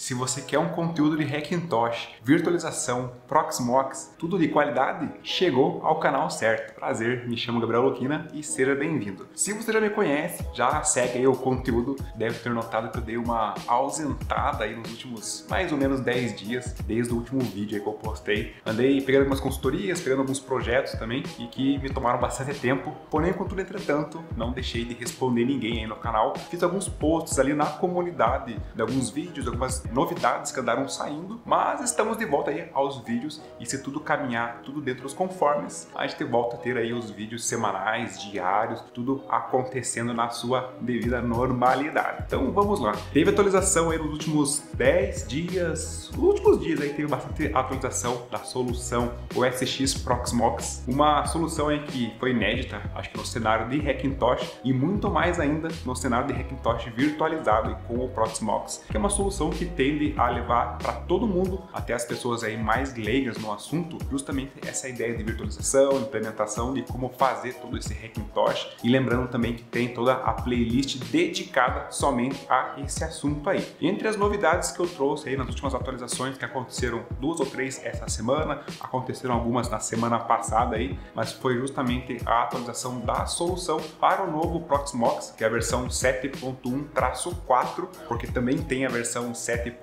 Se você quer um conteúdo de Hackintosh, virtualização, Proxmox, tudo de qualidade, chegou ao canal certo. Prazer, me chamo Gabriel Loquina e seja bem-vindo. Se você já me conhece, já segue aí o conteúdo, deve ter notado que eu dei uma ausentada aí nos últimos mais ou menos 10 dias, desde o último vídeo aí que eu postei. Andei pegando algumas consultorias, pegando alguns projetos também e que me tomaram bastante tempo, porém, contudo, entretanto, não deixei de responder ninguém aí no canal. Fiz alguns posts ali na comunidade de alguns vídeos, algumas novidades que andaram saindo, mas estamos de volta aí aos vídeos e se tudo caminhar, tudo dentro dos conformes, a gente volta a ter aí os vídeos semanais, diários, tudo acontecendo na sua devida normalidade. Então vamos lá. Teve atualização aí nos últimos 10 dias, nos últimos dias aí teve bastante atualização da solução OSX Proxmox, uma solução aí que foi inédita, acho que no cenário de Hackintosh e muito mais ainda no cenário de Hackintosh virtualizado e com o Proxmox, que é uma solução que tende a levar para todo mundo, até as pessoas aí mais leigas no assunto, justamente essa ideia de virtualização, implementação de como fazer todo esse Hackintosh, e lembrando também que tem toda a playlist dedicada somente a esse assunto aí. Entre as novidades que eu trouxe aí nas últimas atualizações, que aconteceram 2 ou 3 essa semana, aconteceram algumas na semana passada aí, mas foi justamente a atualização da solução para o novo Proxmox, que é a versão 7.1-4, porque também tem a versão 7.1-5,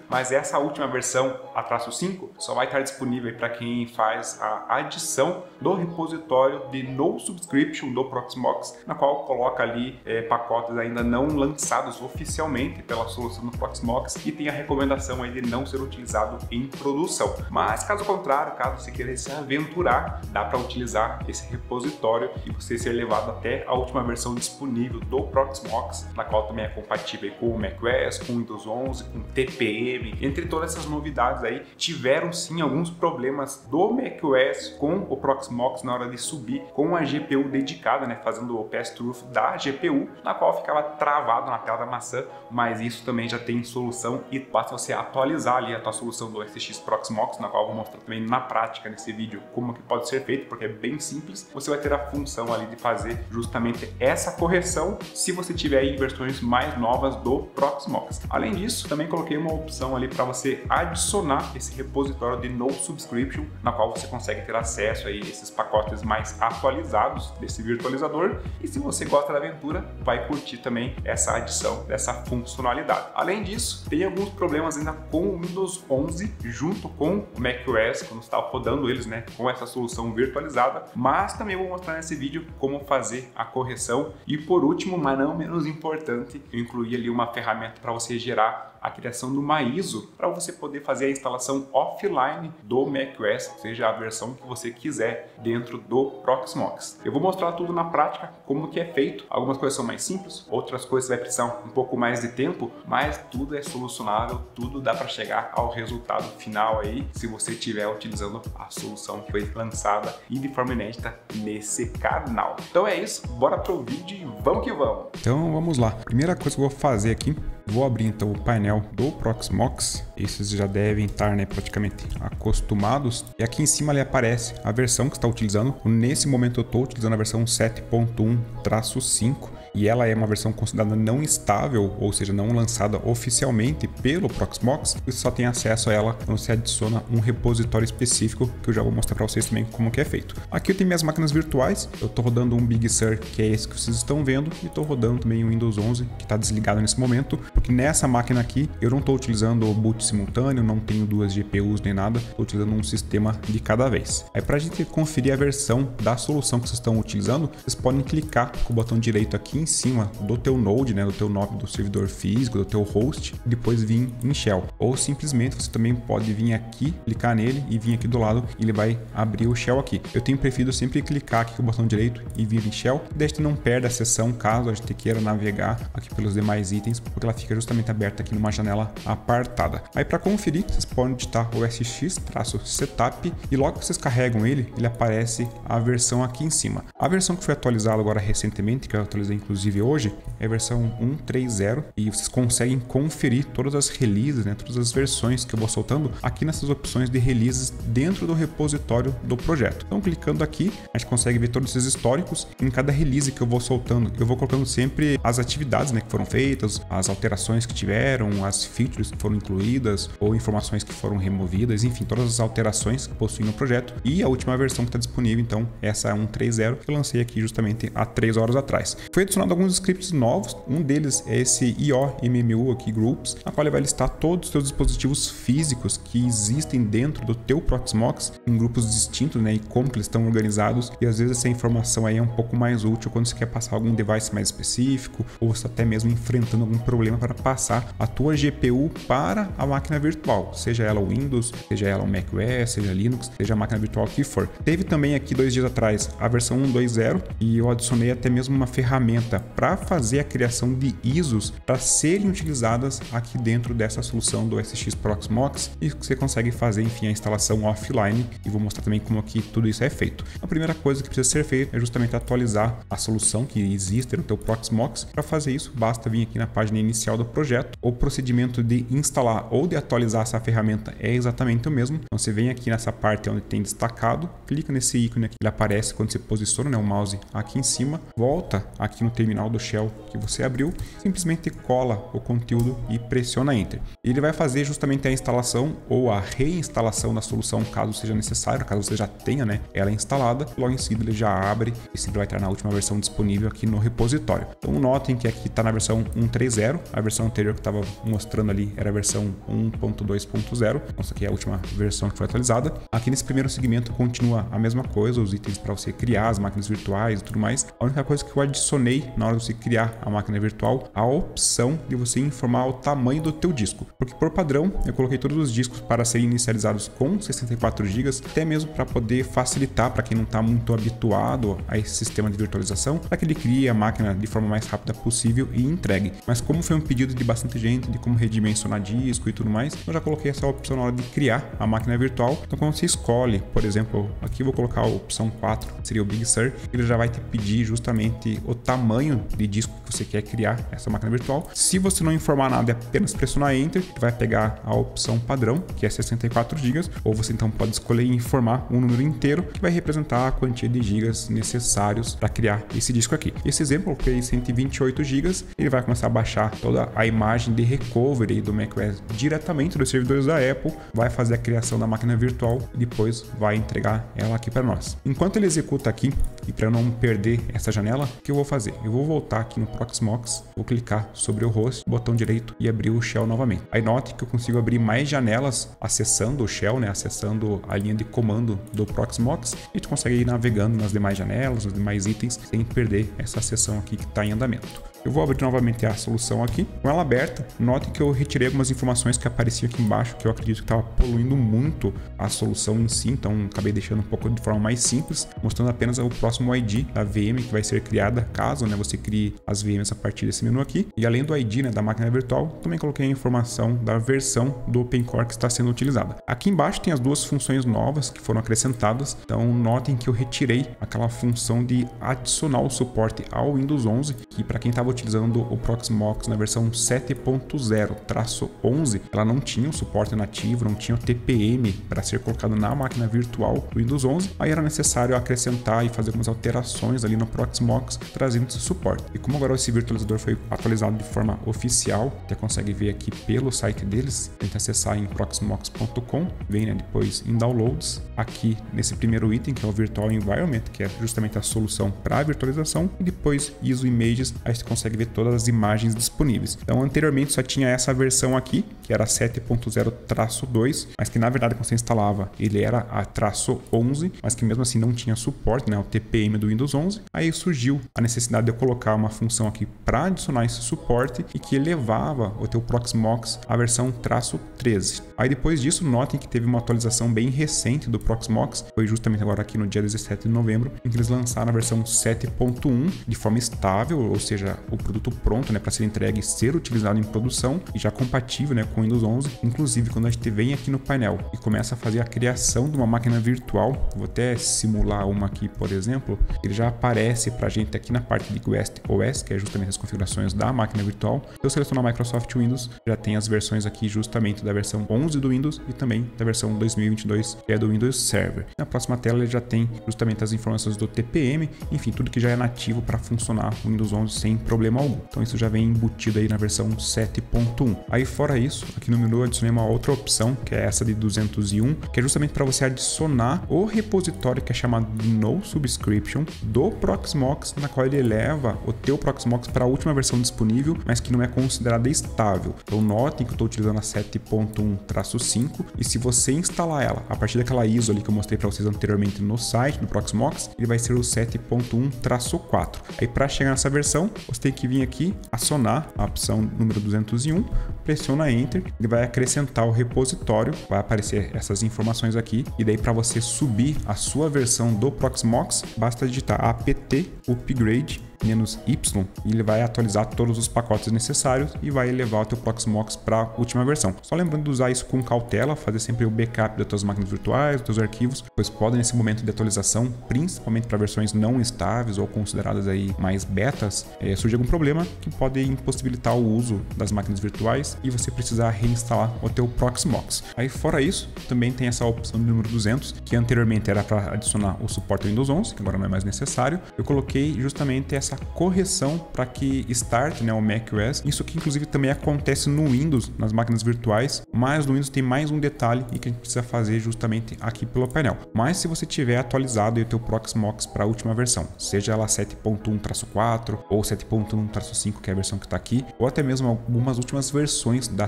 mas essa última versão, a -5, só vai estar disponível para quem faz a adição do repositório de No Subscription do Proxmox, na qual coloca ali pacotes ainda não lançados oficialmente pela solução do Proxmox e tem a recomendação aí de não ser utilizado em produção. Mas caso contrário, caso você queira se aventurar, dá para utilizar esse repositório e você ser levado até a última versão disponível do Proxmox, na qual também é compatível com o macOS, com Windows 11, com TPM, entre todas essas novidades aí, tiveram sim alguns problemas do macOS com o Proxmox na hora de subir com a GPU dedicada, né, fazendo o pass-through da GPU, na qual ficava travado na tela da maçã, mas isso também já tem solução e basta você atualizar ali a tua solução do OSX Proxmox, na qual eu vou mostrar também na prática nesse vídeo como que pode ser feito, porque é bem simples. Você vai ter a função ali de fazer justamente essa correção se você tiver aí versões mais novas do Proxmox. Além disso, também coloquei uma opção ali para você adicionar esse repositório de No Subscription, na qual você consegue ter acesso aí a esses pacotes mais atualizados desse virtualizador, e se você gosta da aventura, vai curtir também essa adição dessa funcionalidade. Além disso, tem alguns problemas ainda com o Windows 11 junto com o macOS, quando está rodando eles, né, com essa solução virtualizada, mas também vou mostrar nesse vídeo como fazer a correção. E por último, mas não menos importante, eu incluí ali uma ferramenta para você gerar a criação de uma ISO para você poder fazer a instalação offline do macOS, seja a versão que você quiser dentro do Proxmox. Eu vou mostrar tudo na prática, como que é feito. Algumas coisas são mais simples, outras coisas vai precisar um pouco mais de tempo, mas tudo é solucionável, tudo dá para chegar ao resultado final aí, se você estiver utilizando a solução que foi lançada e de forma inédita nesse canal. Então é isso, bora pro vídeo e vamos que vamos! Então vamos lá. Primeira coisa que eu vou fazer aqui, vou abrir então o painel do Proxmox. Esses já devem estar, né, praticamente acostumados. E aqui em cima ali aparece a versão que está utilizando. Nesse momento eu estou utilizando a versão 7.1-5 e ela é uma versão considerada não estável, ou seja, não lançada oficialmente pelo Proxmox. Você só tem acesso a ela quando você adiciona um repositório específico, que eu já vou mostrar para vocês também como que é feito. Aqui eu tenho minhas máquinas virtuais. Eu estou rodando um Big Sur, que é esse que vocês estão vendo, e estou rodando também o Windows 11, que está desligado nesse momento, porque nessa máquina aqui eu não estou utilizando o boot simultâneo, não tenho 2 GPUs nem nada, estou utilizando um sistema de cada vez. Aí para a gente conferir a versão da solução que vocês estão utilizando, vocês podem clicar com o botão direito aqui em cima do teu node, né, do teu nome do servidor físico, do teu host, e depois vir em Shell. Ou simplesmente você também pode vir aqui, clicar nele e vir aqui do lado e ele vai abrir o Shell aqui. Eu tenho preferido sempre clicar aqui com o botão direito e vir em Shell, daí a gente não perde a sessão caso a gente queira navegar aqui pelos demais itens, porque ela fica justamente aberta aqui numa janela apartada. Aí para conferir, vocês podem digitar OSX-setup e logo que vocês carregam ele aparece a versão aqui em cima. A versão que foi atualizada agora recentemente, que eu atualizei inclusive inclusive hoje, é a versão 1.3.0 e vocês conseguem conferir todas as releases, né, todas as versões que eu vou soltando aqui nessas opções de releases dentro do repositório do projeto. Então, clicando aqui, a gente consegue ver todos esses históricos. Em cada release que eu vou soltando, eu vou colocando sempre as atividades, né, que foram feitas, as alterações que tiveram, as features que foram incluídas ou informações que foram removidas, enfim, todas as alterações que possuem no projeto. E a última versão que está disponível, então, essa é a 1.3.0 que eu lancei aqui justamente há 3 horas atrás. Foi adicionado alguns scripts novos, um deles é esse IOMMU aqui, Groups, na qual ele vai listar todos os seus dispositivos físicos que existem dentro do teu Proxmox em grupos distintos, né, e como que eles estão organizados, e às vezes essa informação aí é um pouco mais útil quando você quer passar algum device mais específico ou você até mesmo enfrentando algum problema para passar a tua GPU para a máquina virtual, seja ela Windows, seja ela o macOS, seja Linux, seja a máquina virtual que for. Teve também aqui 2 dias atrás a versão 1.2.0 e eu adicionei até mesmo uma ferramenta para fazer a criação de ISOs para serem utilizadas aqui dentro dessa solução do SX Proxmox, e você consegue fazer, enfim, a instalação offline, e vou mostrar também como aqui tudo isso é feito. A primeira coisa que precisa ser feita é justamente atualizar a solução que existe no teu Proxmox. Para fazer isso, basta vir aqui na página inicial do projeto. O procedimento de instalar ou de atualizar essa ferramenta é exatamente o mesmo. Então você vem aqui nessa parte onde tem destacado, clica nesse ícone aqui, ele aparece quando você posiciona, né, o mouse aqui em cima, volta aqui no terminal do Shell que você abriu, simplesmente cola o conteúdo e pressiona Enter. Ele vai fazer justamente a instalação ou a reinstalação da solução caso seja necessário, caso você já tenha, né, ela instalada. Logo em seguida ele já abre e sempre vai estar na última versão disponível aqui no repositório. Então notem que aqui está na versão 1.3.0, a versão anterior que estava mostrando ali era a versão 1.2.0, então essa aqui é a última versão que foi atualizada. Aqui nesse primeiro segmento continua a mesma coisa, os itens para você criar as máquinas virtuais e tudo mais. A única coisa que eu adicionei na hora de você criar a máquina virtual, a opção de você informar o tamanho do teu disco, porque por padrão eu coloquei todos os discos para serem inicializados com 64 GB, até mesmo para poder facilitar para quem não está muito habituado a esse sistema de virtualização, para que ele crie a máquina de forma mais rápida possível e entregue. Mas como foi um pedido de bastante gente de como redimensionar disco e tudo mais, eu já coloquei essa opção na hora de criar a máquina virtual. Então quando você escolhe, por exemplo, aqui eu vou colocar a opção 4, seria o Big Sur, ele já vai te pedir justamente o tamanho de disco que você quer criar essa máquina virtual. Se você não informar nada e apenas pressionar Enter, vai pegar a opção padrão, que é 64 GB, ou você então pode escolher e informar um número inteiro que vai representar a quantia de gigas necessários para criar esse disco aqui. Esse exemplo eu criei 128 GB, ele vai começar a baixar toda a imagem de recovery do macOS diretamente dos servidores da Apple, vai fazer a criação da máquina virtual e depois vai entregar ela aqui para nós. Enquanto ele executa aqui, e para não perder essa janela, o que eu vou fazer? Eu vou voltar aqui no Proxmox, vou clicar sobre o host, botão direito e abrir o Shell novamente. Aí note que eu consigo abrir mais janelas acessando o Shell, né, acessando a linha de comando do Proxmox, e a gente consegue ir navegando nas demais janelas, nos demais itens, sem perder essa seção aqui que está em andamento. Eu vou abrir novamente a solução aqui. Com ela aberta, note que eu retirei algumas informações que apareciam aqui embaixo, que eu acredito que estava poluindo muito a solução em si, então acabei deixando um pouco de forma mais simples, mostrando apenas o próximo ID da VM que vai ser criada, caso, né, você crie as VMs a partir desse menu aqui. E além do ID, né, da máquina virtual, também coloquei a informação da versão do OpenCore que está sendo utilizada. Aqui embaixo tem as duas funções novas que foram acrescentadas, então notem que eu retirei aquela função de adicionar o suporte ao Windows 11, que para quem estava utilizando o Proxmox na versão 7.0-11, ela não tinha o suporte nativo, não tinha o TPM para ser colocado na máquina virtual do Windows 11, aí era necessário acrescentar e fazer algumas alterações ali no Proxmox, trazendo esse suporte. E como agora esse virtualizador foi atualizado de forma oficial, você consegue ver aqui pelo site deles, tenta acessar em proxmox.com, vem, né, depois em Downloads, aqui nesse primeiro item que é o Virtual Environment, que é justamente a solução para a virtualização, e depois ISO Images, aí você consegue ver todas as imagens disponíveis. Então anteriormente só tinha essa versão aqui, que era 7.0-2, mas que na verdade quando você instalava ele era a -11, mas que mesmo assim não tinha suporte, né, o TPM do Windows 11. Aí surgiu a necessidade de eu colocar uma função aqui para adicionar esse suporte e que elevava o teu Proxmox à versão -13. Aí depois disso, notem que teve uma atualização bem recente do Proxmox, foi justamente agora aqui no dia 17 de novembro, em que eles lançaram a versão 7.1 de forma estável, ou seja, o produto pronto, né, para ser entregue e ser utilizado em produção e já compatível, né, com o Windows 11. Inclusive, quando a gente vem aqui no painel e começa a fazer a criação de uma máquina virtual, vou até simular uma aqui, por exemplo, ele já aparece para a gente aqui na parte de Guest OS, que é justamente as configurações da máquina virtual. Se eu selecionar Microsoft Windows, já tem as versões aqui justamente da versão 11 do Windows e também da versão 2022, que é do Windows Server. Na próxima tela ele já tem justamente as informações do TPM, enfim, tudo que já é nativo para funcionar o Windows 11 sem problema algum. Então isso já vem embutido aí na versão 7.1. Aí fora isso, aqui no menu eu adicionei uma outra opção, que é essa de 201, que é justamente para você adicionar o repositório que é chamado de No Subscription do Proxmox, na qual ele eleva o teu Proxmox para a última versão disponível, mas que não é considerada estável. Então notem que eu estou utilizando a 7.1-5 e se você instalar ela a partir daquela ISO ali que eu mostrei para vocês anteriormente no site do Proxmox, ele vai ser o 7.1-4. Aí para chegar nessa versão, você tem que vir aqui, acionar a opção número 201, pressiona Enter, ele vai acrescentar o repositório, vai aparecer essas informações aqui, e daí para você subir a sua versão do Proxmox, basta digitar apt upgrade -y e ele vai atualizar todos os pacotes necessários e vai elevar o teu Proxmox para a última versão. Só lembrando de usar isso com cautela, fazer sempre o backup das tuas máquinas virtuais, dos teus arquivos, pois podem nesse momento de atualização, principalmente para versões não estáveis ou consideradas aí mais betas, surgir algum problema que pode impossibilitar o uso das máquinas virtuais e você precisar reinstalar o teu Proxmox. Aí fora isso, também tem essa opção do número 200, que anteriormente era para adicionar o suporte ao Windows 11, que agora não é mais necessário. Eu coloquei justamente essa correção para que start, né, o macOS. Isso que inclusive também acontece no Windows, nas máquinas virtuais, mas no Windows tem mais um detalhe e que a gente precisa fazer justamente aqui pelo painel. Mas se você tiver atualizado o teu Proxmox para a última versão, seja ela 7.1-4 ou 7.1-5, que é a versão que está aqui, ou até mesmo algumas últimas versões da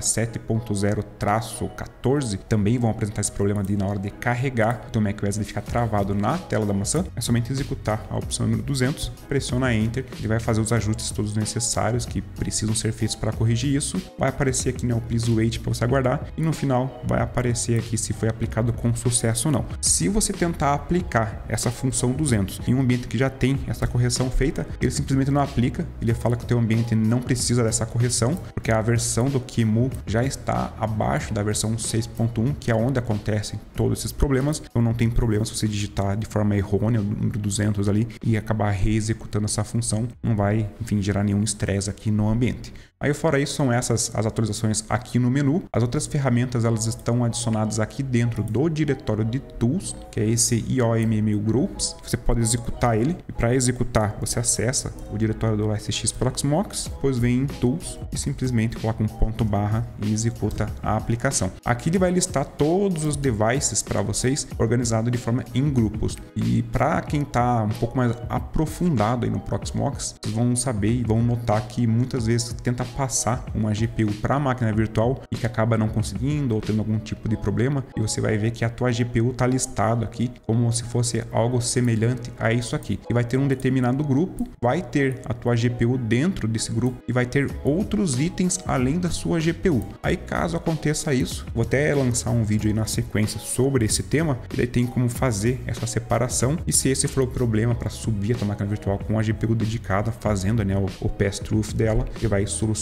7.0-14 também vão apresentar esse problema de na hora de carregar o teu macOS ele ficar travado na tela da maçã, é somente executar a opção número 200, pressiona Enter, ele vai fazer os ajustes todos necessários que precisam ser feitos para corrigir isso. Vai aparecer aqui, né, o Please Wait para você aguardar e no final vai aparecer aqui se foi aplicado com sucesso ou não. Se você tentar aplicar essa função 200 em um ambiente que já tem essa correção feita, ele simplesmente não aplica, ele fala que o teu ambiente não precisa dessa correção, porque a versão do QEMU já está abaixo da versão 6.1, que é onde acontecem todos esses problemas, então não tem problema se você digitar de forma errônea o número 200 ali e acabar reexecutando essa função, não vai, enfim, gerar nenhum estresse aqui no ambiente. Aí fora isso são essas as atualizações aqui no menu. As outras ferramentas elas estão adicionadas aqui dentro do diretório de Tools, que é esse IOMMU Groups. Você pode executar ele e para executar você acessa o diretório do SX Proxmox, depois vem em Tools e simplesmente coloca um ponto barra e executa a aplicação. Aqui ele vai listar todos os devices para vocês organizado de forma em grupos. E para quem está um pouco mais aprofundado aí no Proxmox, vocês vão saber e vão notar que muitas vezes tenta passar uma GPU para a máquina virtual e que acaba não conseguindo ou tendo algum tipo de problema, e você vai ver que a tua GPU está listado aqui como se fosse algo semelhante a isso aqui. E vai ter um determinado grupo, vai ter a tua GPU dentro desse grupo e vai ter outros itens além da sua GPU. Aí caso aconteça isso, vou até lançar um vídeo aí na sequência sobre esse tema, e daí tem como fazer essa separação, e se esse for o problema para subir a tua máquina virtual com a GPU dedicada, fazendo, né, o pass-through dela, que vai solucionar.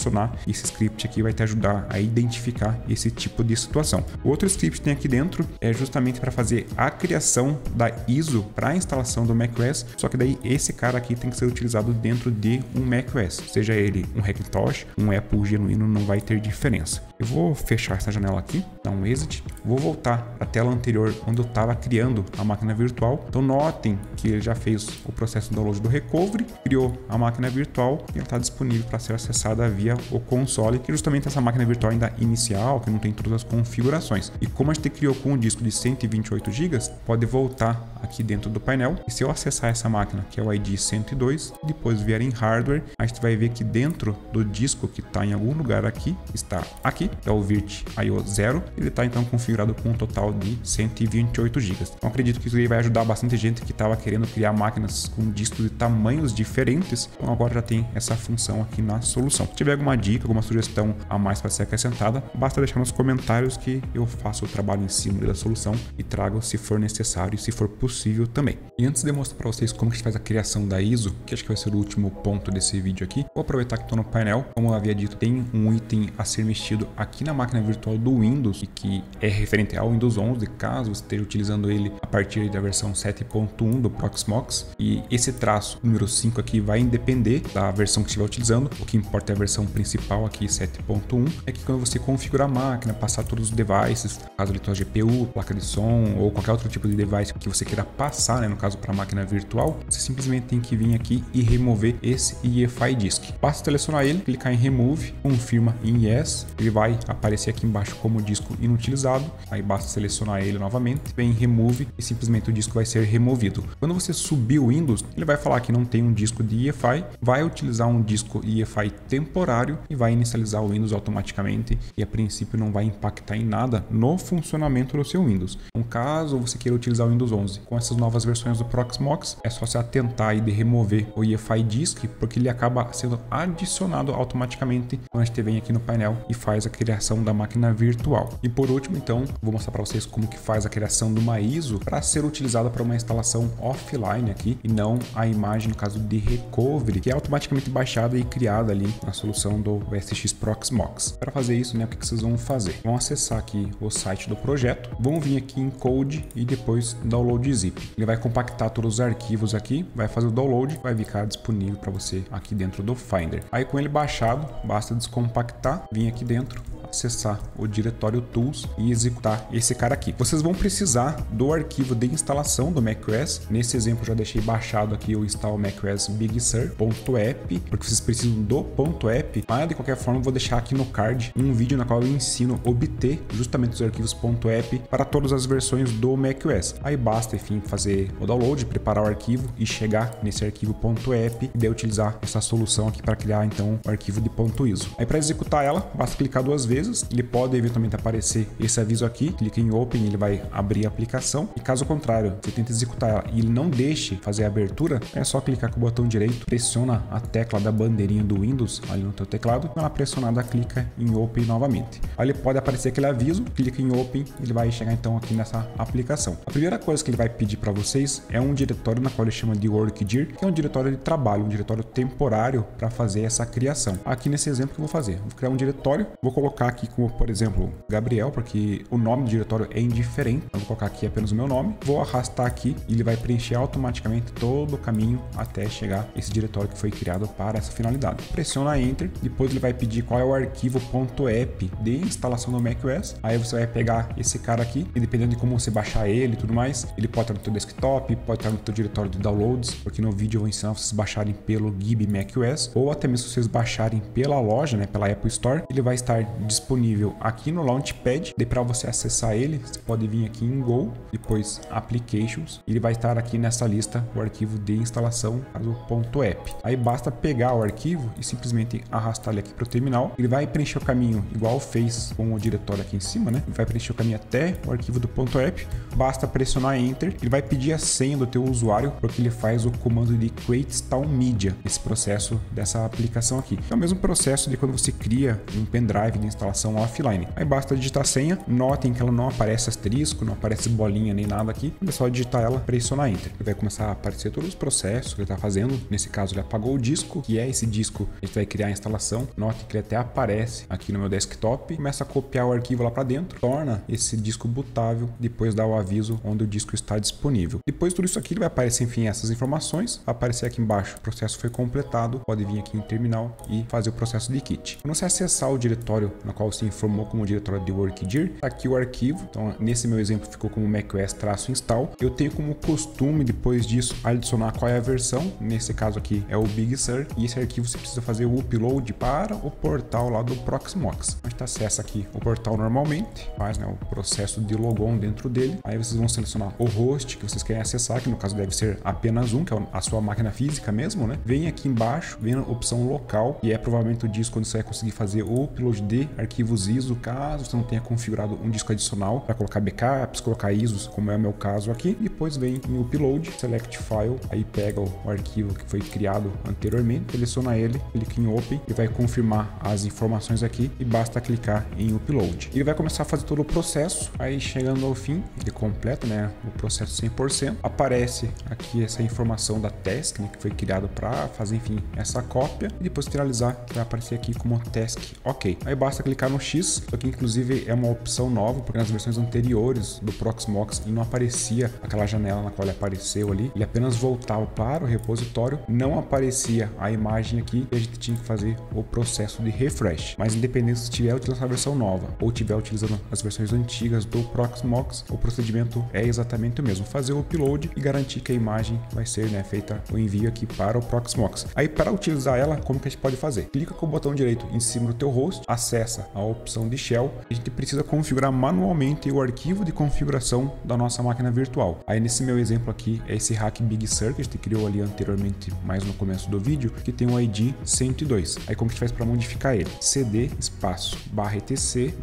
Esse script aqui vai te ajudar a identificar esse tipo de situação. O outro script que tem aqui dentro é justamente para fazer a criação da ISO para a instalação do macOS, só que daí esse cara aqui tem que ser utilizado dentro de um macOS, seja ele um Hackintosh, um Apple genuíno, não vai ter diferença. Eu vou fechar essa janela aqui, dar um exit, vou voltar à tela anterior onde eu estava criando a máquina virtual. Então notem que ele já fez o processo de download do recovery, criou a máquina virtual e ela está disponível para ser acessada via o console, que é justamente essa máquina virtual ainda inicial, que não tem todas as configurações. E como a gente criou com um disco de 128 GB, pode voltar aqui dentro do painel, e se eu acessar essa máquina, que é o ID 102, depois vier em hardware, a gente vai ver que dentro do disco que está em algum lugar aqui, está aqui, é o Virt IO 0, ele está então configurado com um total de 128 GB. Então acredito que isso aí vai ajudar bastante gente que estava querendo criar máquinas com discos de tamanhos diferentes, então agora já tem essa função aqui na solução. Se tiver alguma dica, alguma sugestão a mais para ser acrescentada, basta deixar nos comentários que eu faço o trabalho em cima da solução e trago se for necessário e se for possível também. E antes de mostrar para vocês como que a gente faz a criação da ISO, que acho que vai ser o último ponto desse vídeo aqui, vou aproveitar que estou no painel. Como eu havia dito, tem um item a ser mexido aqui na máquina virtual do Windows, que é referente ao Windows 11, caso você esteja utilizando ele a partir da versão 7.1 do Proxmox. E esse traço número 5 aqui vai depender da versão que estiver utilizando. O que importa é a versão principal aqui, 7.1, é que quando você configura a máquina, passar todos os devices, caso ele tenha GPU, placa de som ou qualquer outro tipo de device que você queira passar, né, no caso para a máquina virtual, você simplesmente tem que vir aqui e remover esse EFI Disk. Basta selecionar ele, clicar em Remove, confirma em Yes, ele vai aparecer aqui embaixo como disco inutilizado, aí basta selecionar ele novamente, vem em Remove e simplesmente o disco vai ser removido. Quando você subir o Windows, ele vai falar que não tem um disco de EFI, vai utilizar um disco EFI temporário e vai inicializar o Windows automaticamente e a princípio não vai impactar em nada no funcionamento do seu Windows. Então, caso você queira utilizar o Windows 11 com essas novas versões do Proxmox, é só se atentar aí de remover o EFI Disk, porque ele acaba sendo adicionado automaticamente quando a gente vem aqui no painel e faz a criação da máquina virtual. E por último, então, vou mostrar para vocês como que faz a criação de uma ISO para ser utilizada para uma instalação offline aqui e não a imagem, no caso de recovery, que é automaticamente baixada e criada ali na solução do SX Proxmox. Para fazer isso, né, o que vocês vão fazer? Vão acessar aqui o site do projeto, vão vir aqui em Code e depois Download Zip. Ele vai compactar todos os arquivos aqui, vai fazer o download, vai ficar disponível para você aqui dentro do Finder. Aí com ele baixado, basta descompactar, vir aqui dentro, acessar o diretório Tools e executar esse cara aqui. Vocês vão precisar do arquivo de instalação do macOS. Nesse exemplo já deixei baixado aqui o install macOS Big Sur.app, porque vocês precisam do .app, mas de qualquer forma eu vou deixar aqui no card um vídeo na qual eu ensino a obter justamente os arquivos .app para todas as versões do macOS. Aí basta, enfim, fazer o download, preparar o arquivo e chegar nesse arquivo .app e daí utilizar essa solução aqui para criar então o arquivo de .iso. Aí para executar ela, basta clicar duas vezes. Ele pode eventualmente aparecer esse aviso aqui, clica em Open, ele vai abrir a aplicação e caso contrário, você tenta executar ela e ele não deixe fazer a abertura, é só clicar com o botão direito, pressiona a tecla da bandeirinha do Windows ali no teu teclado, com ela pressionada clica em Open novamente. Aí ele pode aparecer aquele aviso, clica em Open, ele vai chegar então aqui nessa aplicação. A primeira coisa que ele vai pedir para vocês é um diretório na qual ele chama de Workdir, que é um diretório de trabalho, um diretório temporário para fazer essa criação. Aqui nesse exemplo que eu vou fazer, vou criar um diretório, vou colocar aqui como, por exemplo, Gabriel, porque o nome do diretório é indiferente. Eu vou colocar aqui apenas o meu nome, vou arrastar aqui e ele vai preencher automaticamente todo o caminho até chegar esse diretório que foi criado para essa finalidade. Pressiona Enter, depois ele vai pedir qual é o arquivo .app de instalação do macOS. Aí você vai pegar esse cara aqui e dependendo de como você baixar ele e tudo mais, ele pode estar no teu desktop, pode estar no teu diretório de downloads, porque no vídeo eu vou ensinar vocês baixarem pelo Gib macOS ou até mesmo se vocês baixarem pela loja, né, pela Apple Store, ele vai estar disponível aqui no Launchpad. Daí para você acessar ele, você pode vir aqui em Go, depois Applications, ele vai estar aqui nessa lista o arquivo de instalação do .app. Aí basta pegar o arquivo e simplesmente arrastar ele aqui para o terminal. Ele vai preencher o caminho igual fez com o diretório aqui em cima, né? Ele vai preencher o caminho até o arquivo do .app. Basta pressionar Enter. Ele vai pedir a senha do teu usuário porque ele faz o comando de Create Install Media, esse processo dessa aplicação aqui. É o mesmo processo de quando você cria um pendrive de instalação offline. Aí basta digitar a senha, notem que ela não aparece asterisco, não aparece bolinha nem nada aqui, é só digitar ela, pressionar Enter. Ele vai começar a aparecer todos os processos que ele está fazendo. Nesse caso ele apagou o disco, que é esse disco que a gente vai criar a instalação. Note que ele até aparece aqui no meu desktop, começa a copiar o arquivo lá para dentro, torna esse disco bootável, depois dá o aviso onde o disco está disponível. Depois de tudo isso aqui, ele vai aparecer, enfim, essas informações, vai aparecer aqui embaixo, o processo foi completado, pode vir aqui em terminal e fazer o processo de kit. Quando você acessar o diretório na qual se informou como diretório de Workdir, tá aqui o arquivo. Então, nesse meu exemplo ficou como macOS-install. Eu tenho como costume, depois disso, adicionar qual é a versão. Nesse caso aqui é o Big Sur. E esse arquivo você precisa fazer o upload para o portal lá do Proxmox. A gente acessa aqui o portal normalmente, faz, né, o processo de logon dentro dele. Aí vocês vão selecionar o host que vocês querem acessar, que no caso deve ser apenas um, que é a sua máquina física mesmo, né? Vem aqui embaixo, vem a opção local, e é provavelmente o disco onde você vai conseguir fazer o upload de arquivos ISO, caso você não tenha configurado um disco adicional para colocar backups, colocar ISOs, como é o meu caso aqui. Depois vem em upload, select file, aí pega o arquivo que foi criado anteriormente, seleciona ele, clica em open e vai confirmar as informações aqui e basta clicar em upload. Ele vai começar a fazer todo o processo, aí chegando ao fim, ele completa, né, o processo 100%. Aparece aqui essa informação da task, né, que foi criado para fazer, enfim, essa cópia, e depois finalizar vai aparecer aqui como task ok. Aí basta clicar clicar no X, isso aqui inclusive é uma opção nova, porque nas versões anteriores do Proxmox não aparecia aquela janela na qual ele apareceu ali, ele apenas voltava para o repositório, não aparecia a imagem aqui e a gente tinha que fazer o processo de refresh. Mas independente se estiver utilizando a versão nova ou estiver utilizando as versões antigas do Proxmox, o procedimento é exatamente o mesmo, fazer o upload e garantir que a imagem vai ser, né, feita o envio aqui para o Proxmox. Aí para utilizar ela, como que a gente pode fazer? Clica com o botão direito em cima do teu host, acessa a opção de shell, a gente precisa configurar manualmente o arquivo de configuração da nossa máquina virtual. Aí nesse meu exemplo aqui é esse hack Big Sur que a gente criou ali anteriormente, mais no começo do vídeo, que tem o ID 102. Aí como que a gente faz para modificar ele? cd espaço /etc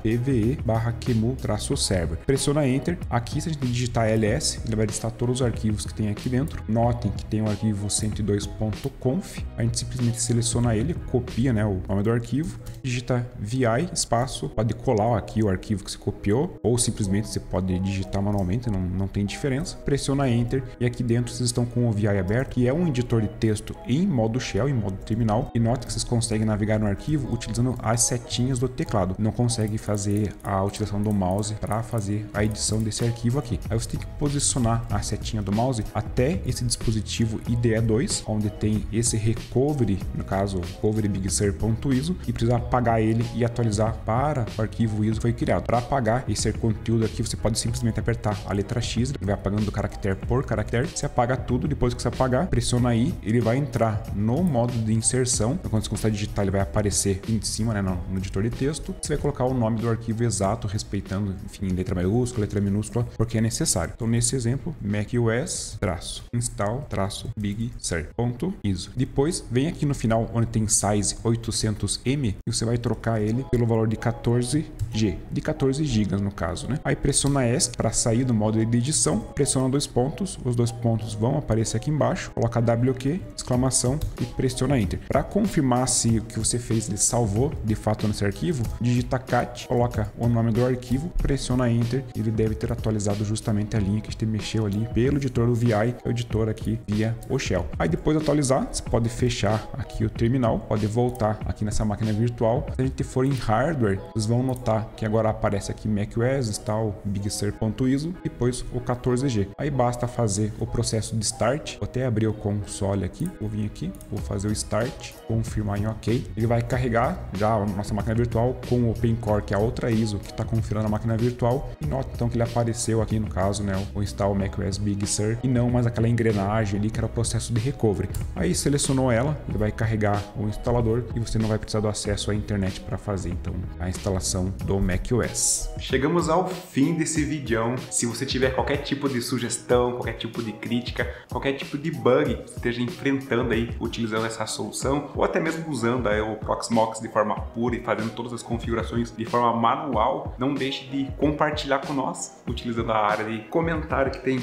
/pve /qemu-server. Pressiona Enter. Aqui se a gente digitar ls, ele vai listar todos os arquivos que tem aqui dentro. Notem que tem o arquivo 102.conf. A gente simplesmente seleciona ele, copia, né, o nome do arquivo, digita vi espaço, pode colar aqui o arquivo que você copiou ou simplesmente você pode digitar manualmente, não tem diferença. Pressiona Enter e aqui dentro vocês estão com o vi aberto, que é um editor de texto em modo shell, em modo terminal, e note que vocês conseguem navegar no arquivo utilizando as setinhas do teclado. Não consegue fazer a utilização do mouse para fazer a edição desse arquivo aqui. Aí você tem que posicionar a setinha do mouse até esse dispositivo IDE2, onde tem esse recovery, no caso recoverybigSur.iso, e precisa apagar ele e atualizar para o arquivo ISO que foi criado. Para apagar esse conteúdo aqui, você pode simplesmente apertar a letra X, ele vai apagando caractere por caractere. Você apaga tudo, depois que você apagar, pressiona aí, ele vai entrar no modo de inserção. Então, quando você começar a digitar, ele vai aparecer aqui em cima, né, no editor de texto. Você vai colocar o nome do arquivo exato, respeitando, enfim, letra maiúscula, letra minúscula, porque é necessário. Então, nesse exemplo, macOS-install-big-sur.iso. Depois, vem aqui no final, onde tem size 800M, e você vai trocar ele pelo valor de 14G, de 14 GB no caso, né? Aí pressiona ESC para sair do modo de edição, pressiona dois pontos, os dois pontos vão aparecer aqui embaixo, coloca WQ, exclamação e pressiona Enter. Para confirmar se o que você fez ele salvou de fato nesse arquivo, digita cat, coloca o nome do arquivo, pressiona Enter, ele deve ter atualizado justamente a linha que a gente mexeu ali pelo editor do VI, que é o editor aqui via o Shell. Aí depois de atualizar, você pode fechar aqui o terminal, pode voltar aqui nessa máquina virtual. Se a gente for em hardware, vocês vão notar que agora aparece aqui macOS install bigSur.iso, depois o 14G. Aí basta fazer o processo de start. Vou até abrir o console aqui, vou vir aqui, vou fazer o start, confirmar em OK. Ele vai carregar já a nossa máquina virtual com o OpenCore, que é a outra ISO que está configurando a máquina virtual. E nota então que ele apareceu aqui no caso, né, o install macOS Big Sur, e não mais aquela engrenagem ali que era o processo de recovery. Aí selecionou ela, ele vai carregar o instalador e você não vai precisar do acesso à internet para fazer então a instalação do macOS. Chegamos ao fim desse vídeo. Se você tiver qualquer tipo de sugestão, qualquer tipo de crítica, qualquer tipo de bug que você esteja enfrentando aí utilizando essa solução, ou até mesmo usando aí o Proxmox de forma pura e fazendo todas as configurações de forma manual, não deixe de compartilhar com nós utilizando a área de comentário que tem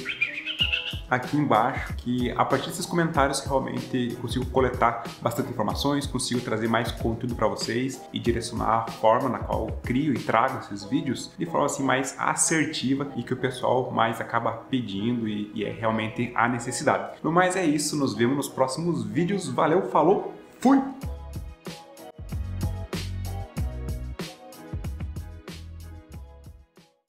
aqui embaixo, que a partir desses comentários realmente consigo coletar bastante informações, consigo trazer mais conteúdo para vocês e direcionar a forma na qual eu crio e trago esses vídeos de forma assim mais assertiva e que o pessoal mais acaba pedindo e é realmente a necessidade. No mais é isso, nos vemos nos próximos vídeos. Valeu, falou, fui!